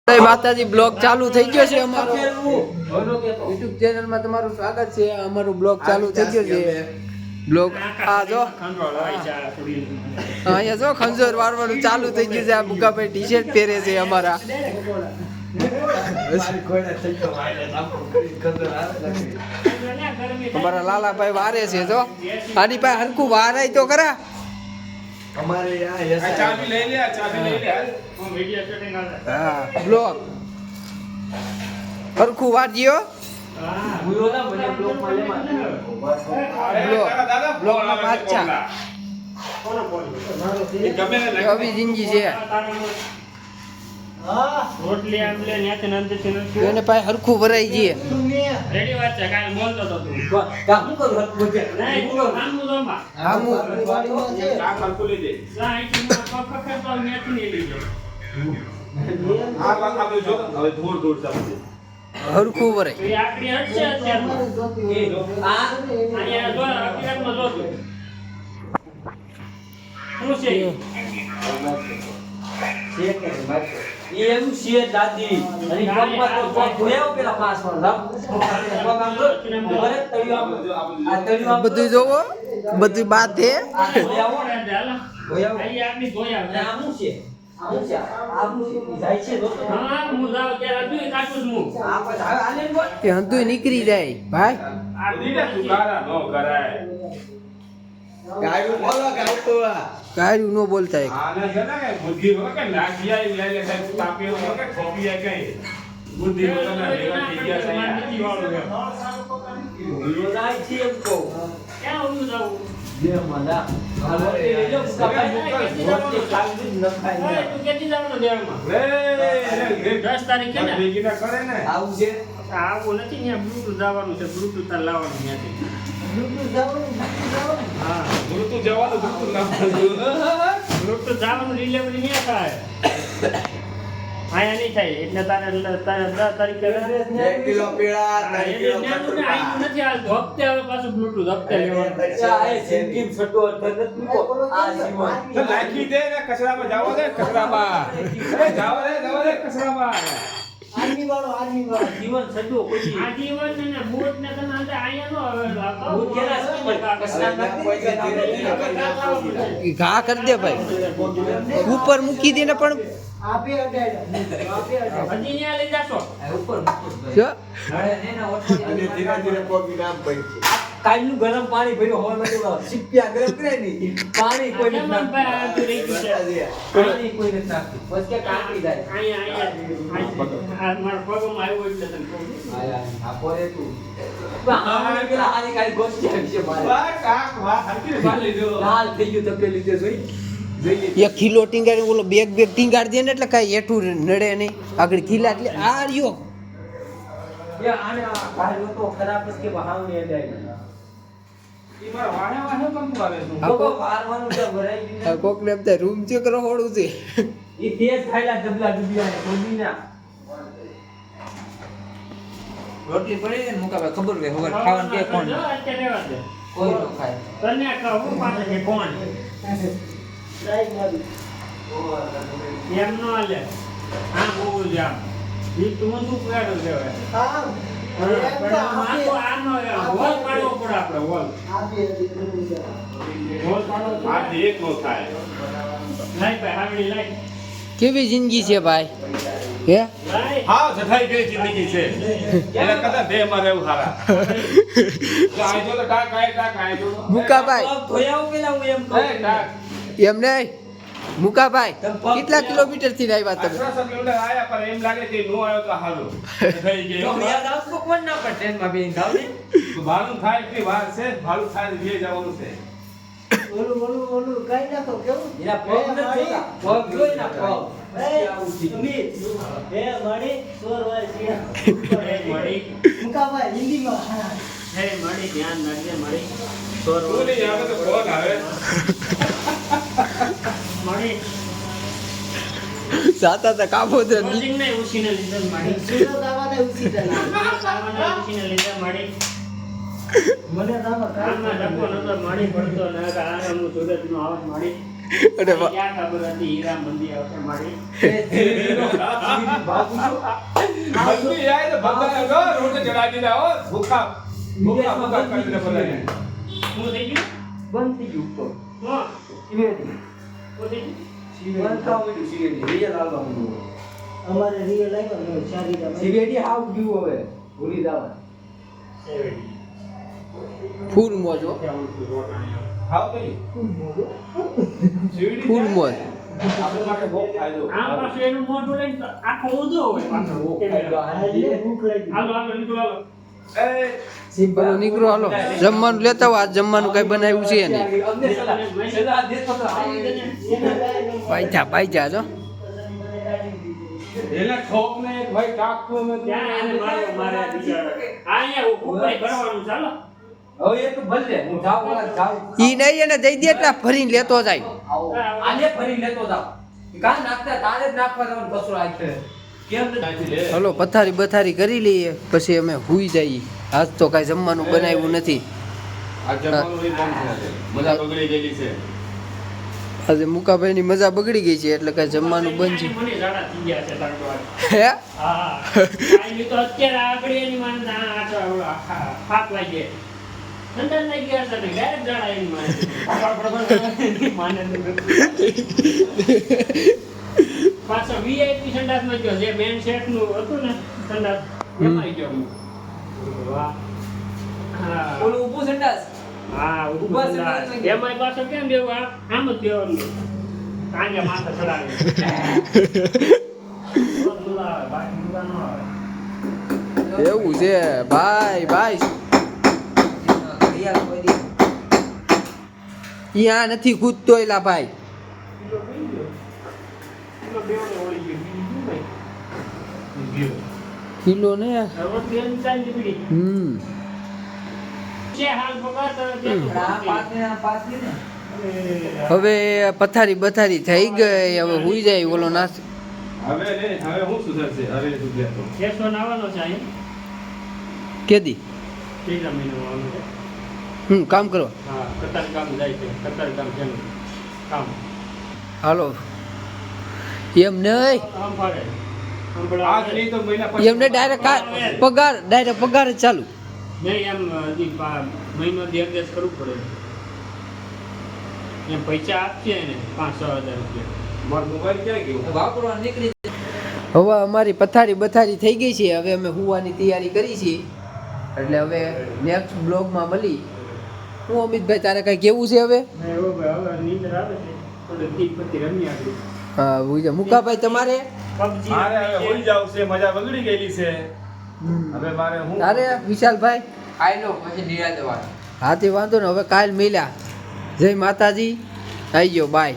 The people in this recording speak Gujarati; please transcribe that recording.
માતાજી બ્લોગ ચાલુ થઈ ગયો છે અમારો YouTube ચેનલ માં તમારું સ્વાગત છે। અમારું બ્લોગ ચાલુ થઈ ગયો છે। બ્લોગ આ જો અહીંયા જો ખંજોર વાળવાનું ચાલુ થઈ ગયું છે। આ બુકાભાઈ ટી-શર્ટ પહેરે છે અમારા। અમારા લાલાભાઈ વારે છે જો આની પાસે હરખું વારાય તો ખરા। हमारे यहाँ चाबी ले लिया हम वीडियो शूटिंग हां ब्लॉग हरखू वाजियो हां भूलो ना મને બ્લોગ માં લે બ્લોગ માં પાછા કોનો બોલ એ ગમે ને અભી જિંદગી છે હા રોટલી આમલે ન્યાથી નંદ છે એને પાય હરખું ભરાઈ ગઈ રેડી વાત છે કાઈ બોલતો તો તું કા હું કરું હરખું બોલ નહીં હું આમનું જોમાં આમું કામ હરખું લઈ દે સાઈડ માં પકડ તો ન્યાથી લઈ લેજો આ વાત આપણે જો હવે દૂર દૂર ચાલશે હરખું ભરાઈ એ આકડી હટશે અત્યારે એ જો આ અહીંયા જો આકડીમાં જો શું છે શેક કરે માર એ એવું છે દાદી અને પગમાં તો પગ ધોયાવ પેલા પાસમાં પગ આમ તો બરે તળિયો આ તળિયો બધું જોવો બધું બાત છે ધોયાવો ને હાલા ધોયાવો અહીં આની ધોયાવ ને આમું છે આમું છે જાય છે દોસ્તો હા હું જાવ ત્યારે દુઈ કાચું જ હું આ પછી આલે બોલ કે હંતુય નીકળી જાય ભાઈ આ દીને સુકારા નો કરાય ગાયું બોલો ગાયું નો બોલતા એક આને છે ને કે બુદ્ધિ હોય કે લાગિયા ઈ લે સાહેબ તાપી હોય કે ખોપીયા કઈ બુદ્ધિ હોય ને લેવા થઈ ગયા છે નીતિ વાળો કે રોનાઈ છે એમ કહો ક્યાં હું જાઉં જે મજા હાલો એ જો કાપા કાગજી ન ખાય તું કેતી જાવનો દેવામાં લે 10 તારીખે ને બેગીના કરે ને આવું છે આવું નથી ને બ્લૂટૂથ જવાનું છે બ્લૂટૂથ તાર લાવવાનું ત્યાંથી બ્લૂટૂથ જવાનું ડિલિવરી નહીં થાય આયા નહીં થાય એટલે તારે 10 તારીખે 1 કિલો પેડા 3 કિલો નથી આ હપ્તે હવે પાછું બ્લૂટૂથ હપ્તે લેવાનું આ જિંદગી છટો આ જીવન લાખી દે ને કચરામાં જાવ દે કચરામાં જાવ દે કચરામાં આર્મી વાળો જીવન છટો કોઈ આ જીવન ને બૂટ ને તને આલે આયા નો હવે બૂટ કેલા ઘા કરી દે ભાઈ ઉપર મૂકી દે ને પણ આપે અડાડ હજી ન્યા લઈ જાશો ઉપર જો અરે ને ના ઓઠો અને ધીરે ધીરે પોગી નામ પડી છે કાઈનું ગરમ પાણી ભર્યો હોય નથી સિપિયા ગરમ કરે ની પાણી કોઈ નથી પાણી કોઈ નથી નાખતું બસ કે કાંકી જાય આયા માર પગમાં આવ્યો એટલે તને કહું આયા આ પોરે તું આ પેલા હારી કાઈ ગોસ્તી આવી છે મારે વાહ કાક વાહ હરકી બાર લીધો લાલ થઈ ગયું તો પેલી તે જોઈ 1 કિલો ટીંગાડી ઓલો બેગ ટીંગાડી દે ને એટલે કાઈ એઠું નડે નહીં આગળ કિલા એટલે આ રહ્યો ये आने भाई तो खराब उसके बहाव नहीं जाएगा ई मार वाहे वाहे कम करे तू को वारવાનું તો ભરાઈ ગયું કોક ને આપતા રૂમ ચેક રહોડું છે ઈ તેજ ખાઈલા ડબલા ડબિયા કોદીના રોટલી પડી ને મુકા ભાઈ ખબર વે હવે ખાવાનું કે કોણ કોઈ નો ખાય તને કહું પાસે કે કોણ ટ્રાય મારી એમ નો આલે આ બોલ જામ ઈ તું શું પ્લાડો દેવે હા પણ માકો આનો હોલ પાડવો પડે આપણે હોલ હોલ પાડવો આ એક નો થાય નહીં ભાઈ હાવડી લાઈ કેવી જિંદગી છે ભાઈ હે હા જઠાઈ ગઈ જિંદગી છે એને કદા દે માં રહેવું હારા આ જો તો ટાક આય જો મુકાભાઈ ધોયાવ પેલા હું એમ કહું ટાક એમ નહીં મુકાભાઈ કેટલા કિલોમીટર થી આવ્યા તમે 1800 કિલોમીટર આયા પર એમ લાગે કે નો આવ્યો તો હાલો થઈ ગયો તો યાદ આવતો કોણ ના પર ટ્રેન માં બેન જાવ ને ભાડું થાય એટલી વાર છે ભાડું થાય બે જવાનું છે ઓલું કાઈ નાખો કેવું એના પગ નથી પગ જોઈ ના પગ મણી સોરવાય છે મણી મુકાભાઈ હિન્દીમાં હે મણી ધ્યાન રાખજે મણી સોરવાય ઓલી આવે તો કોણ આવે મણી સાતા કાબો દે કોચિંગ ને ઉસીને લીધે મણી સુનો દાવાને ઉસીને લીધે મણી મને નામ કાનમાં ડકો નતો મણી પડતો ને આનું સુરત નો આવાજ મણી અને વા- ક્યાં ખબર હતી હીરા મંદી આવશે મારી મંદી આય તો બધા ગો રોટે ચડાવી દીધા હો ભૂખા કરી દીધા બધાને. શું થઈ ગયું બંધ થઈ ગયું તો હા સિવેડી શું થઈ ગયું બંધ થવા માંડ્યું સિવેડી રિયલ આવવા માંડ્યું અમારે રિયલ આવ્યો ને સારી રીતે સિવેડી હાવ ગયું હવે ભૂલી જવા ફૂલ મોજ હો. ખાવ કઈ સીડી ફૂલ મોજ. આપણે માટે બહુ ફાયદો. આમ પાછું એનું મોઢું લઈને તો આખો ઊંધો હોય પાછો ભૂખ લાગી હાલો હાલો નીકળો હાલો એ બોલો નીકળો હાલો જમવાનું લેતા આવો. આજ જમવાનું કઈ બનાવ્યું છે ને અમને સલાહ દેતો તો પાઈજા જો એના ઠોક ને એક ભાઈ કાકતો ને ત્યાં એને માર્યો મારે બિચારો અહીંયા ઉપાય કરવાનું ચાલો હવે એક ભલે હું જાઉં વાળા જાઉં ઈ નહીં એને દઈ દે એટલે ફરીને લેતો જાય. આવો આને ફરી લેતો જાવ કાં નાખતા તારે જ નાખવા જવાનું કચરો આખે કેમ નથી હલો પથારી બથારી કરી લઈએ પછી અમે હુઈ જઈએ. આજ તો કાંઈ જમવાનું બનાવ્યું નથી. આ જમવાનું એ બંધ છે. મજા બગડી ગયેલી છે. આજે મુકાભાઈની મજા બગડી ગઈ છે એટલે કાંઈ જમવાનું બંધ છે. મને ઝાડા થઈ ગયા છે તારો વાત. હે હા કાંઈ તો અત્યારે આગળ એની માને હાથ વાગે ઠંડા લાગી ગયા છે ને ડાયરેક્ટ ઝાડા એની માને પાછો વીઆઈપી સંડાસમાં ગયો જે મેન સેટ નું હતું ને સંડાસ એમાં ગયો હું. વાહ હા ઓલું ઊભું સંડાસ હા ઊભા સંડાસ માં ગયા. એમાંય પાછો કેમ દેવું આમ જ દેવાનું કાંગે માથે ચડાવી એવું છે ભાઈ ભાઈ યા નથી કૂદતો એલા ભાઈ. કિલો ને હવે પથારી બથારી થઈ ગઈ. હવે હુઈ જાય ઓલો નાસ હવે ને હવે હું સુધરશે હવે સુધરતો કેદી કામ કરો હાલો એમ નહીં આજ નહીં તો મહિના પછી એમને ડાયરેક્ટ પગાર જ ચાલુ. નહીં એમ હજી મહિનો દી અભ્યાસ કરવું પડે એમ પૈસા આપશે ને 5-6 હજાર રૂપિયા મારો મોબાઈલ ક્યાં ગયો? વાપરવા નીકળી હવે અમારી પથારી બથારી થઈ ગઈ છે. હવે અમે હુવાની તૈયારી કરી છે એટલે હવે નેક્સ્ટ બ્લોગમાં મળી. હું અમિતભાઈ તારે કઈ કેવું છે હવે? હવે નીંદર આવે છે થોડી ટીક પતિ રમી આપી હા હુઈ જા. મુકાભાઈ તમારે PUBG મારે હવે હોઈ જાવ છે મજા બગડી ગયેલી છે હવે મારે હું તારે વિશાલભાઈ ખાઈ લો પછી નિરાતે વાત હાથી વાંધો ને હવે કાલ મળ્યા. જય માતાજી. આવી ગયો બાય.